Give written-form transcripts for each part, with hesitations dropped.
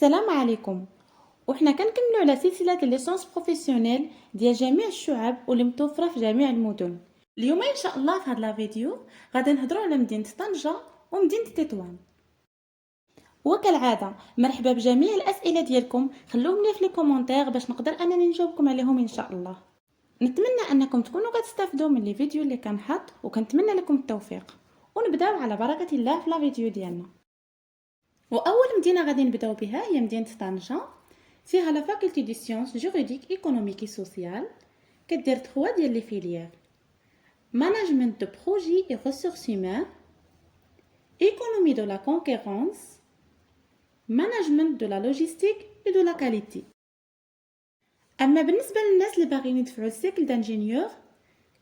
السلام عليكم. وحنا كنكملوا على سلسله الليسونس بروفيسيونيل ديال جميع الشعب واللي متوفره في جميع المدن. اليوم ان شاء الله في هذا لا فيديو غادي نهضروا على مدينه طنجه ومدينه تطوان. وكالعاده مرحبا بجميع الاسئله ديالكم، خلوهم لي في لي كومونتير باش نقدر انني نجاوبكم عليهم ان شاء الله. نتمنى انكم تكونوا كتستافدوا من لي فيديو اللي كنحط، وكنتمنى لكم التوفيق. ونبداو على بركه الله في لا فيديو ديالنا. واول مدينه غادي نبداو بها هي مدينه طنجه. فيها لا فاكولتي دي سيونس جوريديك ايكونوميك اي سوسيال، كدير 3 ديال لي فيليير: ماناجمنت دو بروجي اي ريسورس هيومان، ايكونومي دو لا كونكورونس، ماناجمنت دو لا لوجيستيك اي دو لا كاليتي. اما بالنسبه للناس اللي باغيين يدفعوا السيكل دانجينيور،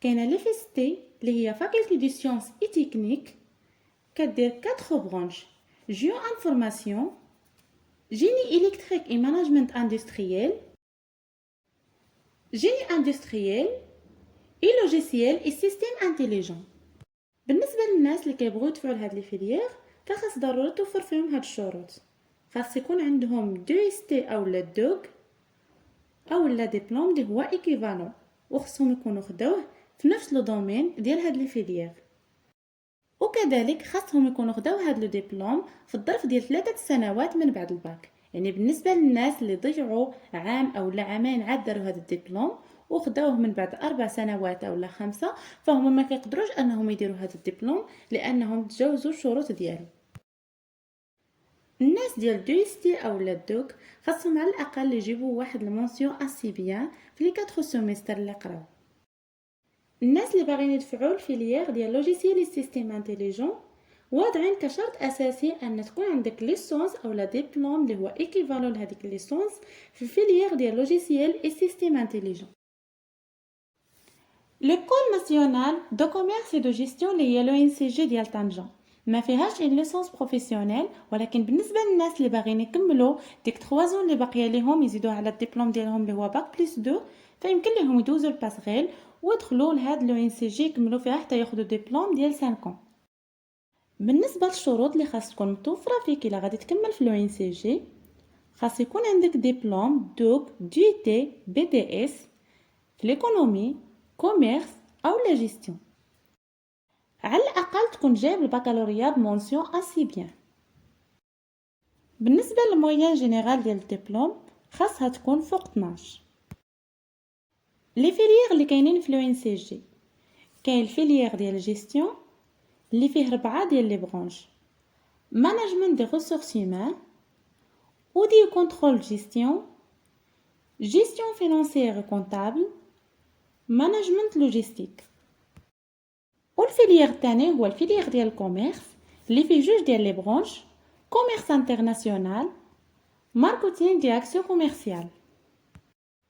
كاينه لي فيستي اللي هي فاكولتي دي سيونس اي تكنيك، كدير 4 برانش: جيو انفورماسيون، génie électrique et management industriel, génie industriel et logiciel et système intelligent. بالنسبه للناس اللي كيبغيو يدفعوا لهاد لي فيليير، فخاص ضروري توفر فيهم هاد الشروط. خاص يكون عندهم دو اس تي او لا دوك او لا ديبلوم اللي هو ايكيفالون، وخصهم يكونوا خداوه في نفس لو دومين ديال هاد لي فيليير. وكذلك خاصهم يكونوا خداو هاد لو ديبلوم في الظرف ديال 3 سنوات من بعد الباك. يعني بالنسبه للناس اللي ضيعوا عام او عامين عاد داروا هذا الدبلوم وخداوه من بعد 4 سنوات او 5، فهما ما كيقدروش انهم يديروا هذا الدبلوم لانهم تجاوزوا الشروط ديالو. الناس ديال دو اس تي او لا دوك خاصهم على الاقل يجيبوا واحد المونسيون اسي بيان في لي 4 سيمستر اللي قراو. الناس اللي باغيين يدفعوا الفيليير ديال لوجيسيال اي سيستيم انتيليجون واضعين كشرط اساسي ان تكون عندك ليسونس او لا ديبلوم اللي هو ايكيفالون لهذيك ليسونس في الفيليير ديال لوجيسيال اي سيستيم انتيليجون. ليكول ناسيونال دو كوميرس اي دو جيستيون اللي هي لو ان سي جي ديال طنجه ما فيهاش ان ليسونس بروفيسيونيل، ولكن بالنسبه للناس اللي باغيين يكملوا ديك 3 زون اللي باقيه ليهم يزيدوا على الدبلوم ديالهم اللي هو باك بلس 2، فيمكن لهم يدوزوا الباسغيل ويدخلوا لهاد لو ان سي جي يكملوا فيها حتى ياخذوا دبلوم ديال 5 بالنسبه للشروط اللي خاص تكون متوفره فيك الا غادي تكمل في لو ان سي جي، خاص يكون عندك دبلوم دوك دي تي بي دي اس في ليكونومي كوميرس او لا جيستيون، على الاقل تكون جايب البكالوريا بمونسيون اسي بيان. بالنسبه للمويان جينيرال ديال الدبلوم خاصها تكون فوق 12. لي فيليير اللي كاينين في لو ان سي جي، كاين الفيليير ديال الجيستيون اللي فيه 4 ديال لي برانش: ماناجمنت دي ريسورس هيومان، اودي كونترول جيستيون، جيستيون فينانسيير كونطابل، ماناجمنت لوجيستيك. والفيليير الثاني هو الفيليير ديال الكوميرس اللي فيه 2 ديال لي برانش: كوميرس انترناسيونال، ماركتينغ دياكسيون كوميرسيال.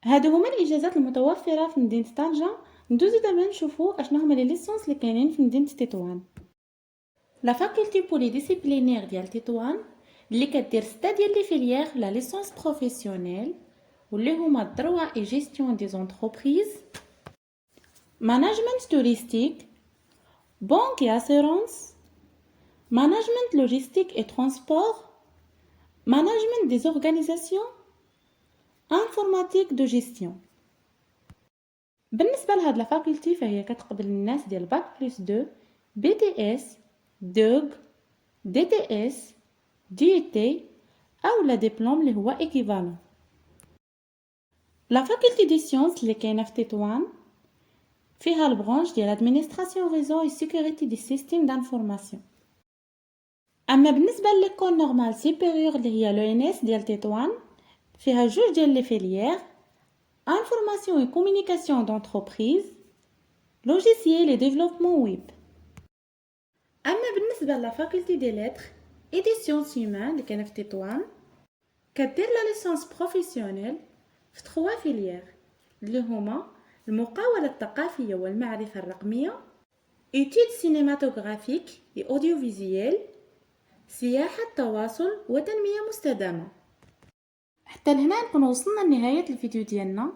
هادو هما الاجازات المتوفره في مدينه طنجه. ندوزو دابا نشوفوا اشنو هما لي ليسونس اللي كاينين في مدينه تطوان. لا فاكولتي بولي ديسيبلينير ديال تطوان اللي كدير 6 ديال لي فيليير لا ليسونس بروفيسيونيل واللي هما دروا اي جيستيون دي زونتربريز، ماناجمنت توريستيك، بانك اي اسيرونس، ماناجمنت لوجيستيك اي ترانسبور، ماناجمنت دي اورغانيزاسيون، انفورماتيك دو جيستيون. بالنسبه لهاد لا فاكولتي فهي كتقبل الناس ديال باك بلس 2 بي تي اس دوغ دي تي اس دي تي او لا ديبلوم اللي هو ايكيفالون. لا فاكولتي دي سيونس اللي كاينه في تطوان فيها البرانش ديال ادمينستراسيون ريزو اي سيكوريتي دي سيستيم دانفورماسيون. اما بالنسبه ليكول نورمال سوبيريور اللي هي لو ان اس ديال تطوان فيها 2 ديال لي فيليير: انفورماسيون اي كومونيكاسيون دونتربريز، لوجيسيال اي ديفلوبمون ويب. اما بالنسبه لا فاكولتي دي ليتر اي دي سيونس هيومان اللي كاينه في تطوان كدير لا ليسونس بروفيسيونيل في 3 فيليير اللي هما المقاولة الثقافية والمعرفة الرقمية، إيتيد سينماتوغرافيك اي اوديو فيزيال، سياحة تواصل وتنمية مستدامة. حتى لهنا نكون وصلنا لنهاية الفيديو ديالنا.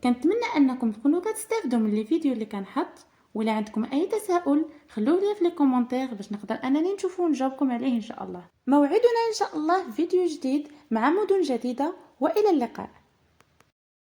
كنتمنى انكم تكونوا كتستافدوا من لي فيديو اللي كنحط، ولا عندكم اي تساؤل خلوه لي في لي كومونتير باش نقدر انني نشوفو ونجاوبكم عليه ان شاء الله. موعدنا ان شاء الله في فيديو جديد مع مدن جديدة، وإلى اللقاء.